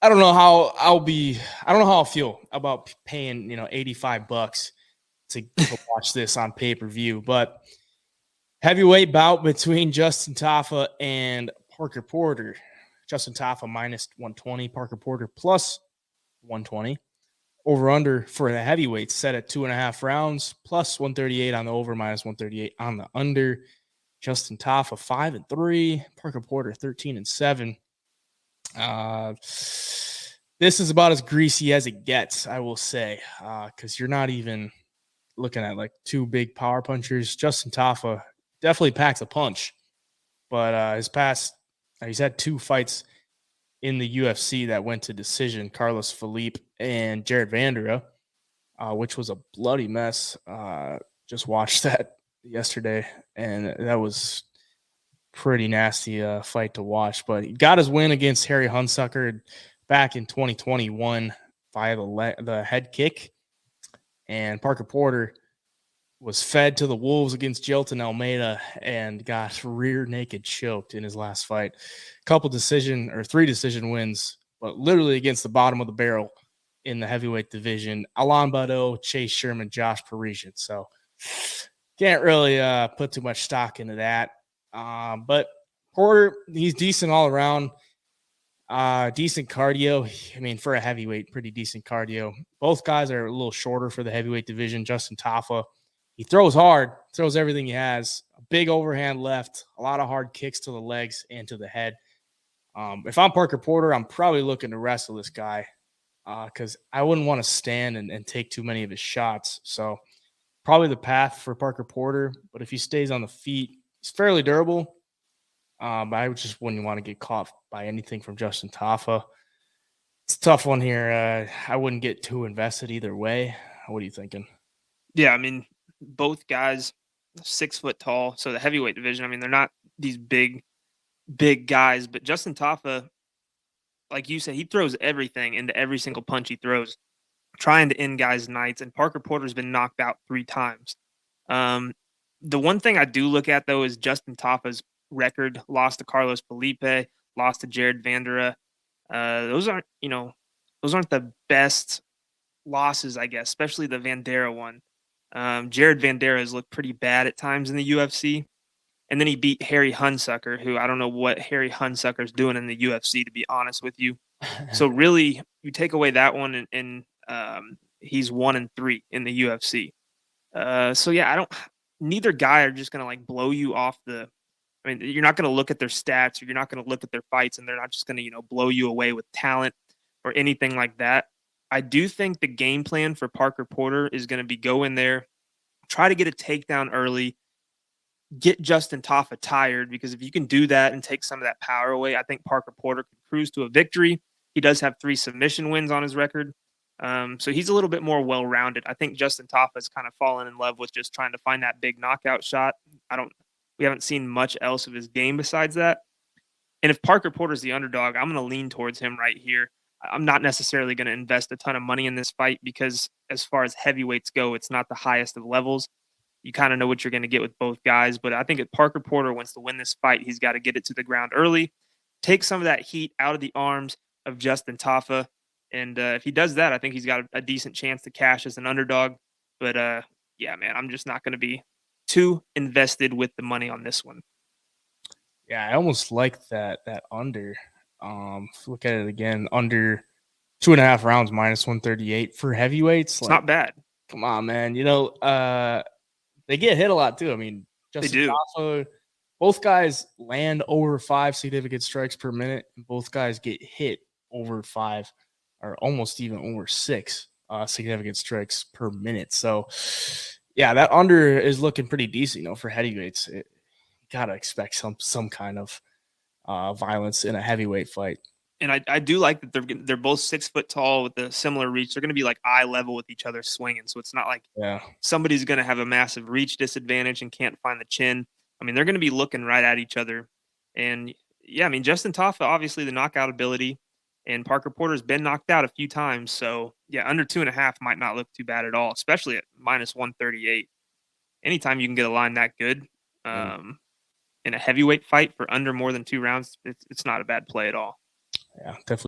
I don't know how I don't know how I'll feel about paying, $85 to watch this on pay-per-view, but heavyweight bout between Justin Tafa and Parker Porter. Justin Tafa minus 120, Parker Porter plus 120. Over under for the heavyweight set at 2.5 rounds, plus 138 on the over, minus 138 on the under. Justin Tafa 5-3, Parker Porter 13-7. This is about as greasy as it gets, I will say, because you're not even looking at like two big power punchers. Justin Tafa definitely packs a punch, but he's had two fights in the UFC that went to decision. Carlos Felipe and Jared Vandera, which was a bloody mess. Just watched that yesterday, and that was pretty nasty fight to watch. But he got his win against Harry Hunsucker back in 2021 via the head kick. And Parker Porter was fed to the wolves against Jelton Almeida and got rear naked choked in his last fight. Three decision wins, but literally against the bottom of the barrel in the heavyweight division. Alain Badeau, Chase Sherman, Josh Parisian. So can't really put too much stock into that. But Porter, he's decent all around. Decent cardio. I mean, for a heavyweight, pretty decent cardio. Both guys are a little shorter for the heavyweight division. Justin Tafa, he throws hard, throws everything he has. A big overhand left, a lot of hard kicks to the legs and to the head. If I'm Parker Porter, I'm probably looking to wrestle this guy because I wouldn't want to stand and take too many of his shots. So probably the path for Parker Porter. But if he stays on the feet, he's fairly durable. But I just wouldn't want to get caught by anything from Justin Tafa. It's a tough one here. I wouldn't get too invested either way. What are you thinking? Yeah, I mean, both guys 6 foot tall. So the heavyweight division, I mean, they're not these big guys, but Justin Tafa, like you said, he throws everything into every single punch he throws, trying to end guys' nights. And Parker Porter's been knocked out 3 times. The one thing I do look at though is Justin Tafa's record. Lost to Carlos Felipe, lost to Jared Vandera. Those aren't the best losses, I guess, especially the Vandera one. Jared Vandera has looked pretty bad at times in the UFC. And then he beat Harry Hunsucker, who I don't know what Harry Hunsucker's doing in the UFC, to be honest with you. So really, you take away that one, and he's 1-3 in the UFC. So yeah, neither guy are just gonna like blow you off the. I mean, you're not gonna look at their stats, or you're not gonna look at their fights, and they're not just gonna blow you away with talent or anything like that. I do think the game plan for Parker Porter is going to be go in there, try to get a takedown early, get Justin Tafa tired, because if you can do that and take some of that power away, I think Parker Porter could cruise to a victory. He does have 3 submission wins on his record. So he's a little bit more well-rounded. I think Justin Tafa has kind of fallen in love with just trying to find that big knockout shot. We haven't seen much else of his game besides that. And if Parker Porter's the underdog, I'm going to lean towards him right here. I'm not necessarily going to invest a ton of money in this fight because as far as heavyweights go, it's not the highest of levels. You kind of know what you're going to get with both guys. But I think if Parker Porter wants to win this fight, he's got to get it to the ground early, take some of that heat out of the arms of Justin Tafa. And if he does that, I think he's got a decent chance to cash as an underdog. But yeah, man, I'm just not going to be too invested with the money on this one. Yeah, I almost like that under. Look at it again. Under 2.5 rounds, minus 138 for heavyweights. It's not bad. Come on, man. They get hit a lot too. I mean, Justin Tafa, both guys land over 5 significant strikes per minute, and both guys get hit over 5 or almost even over 6 significant strikes per minute. So, yeah, that under is looking pretty decent, for heavyweights. You gotta expect some kind of violence in a heavyweight fight. And I do like that they're both 6 foot tall with a similar reach. They're going to be like eye level with each other swinging. So it's not like somebody's going to have a massive reach disadvantage and can't find the chin. I mean, they're going to be looking right at each other. And yeah, I mean, Justin Tafa, obviously the knockout ability, and Parker Porter's been knocked out a few times. So yeah, under 2.5 might not look too bad at all, especially at minus 138. Anytime you can get a line that good in a heavyweight fight for under more than 2 rounds, it's not a bad play at all. Yeah, definitely.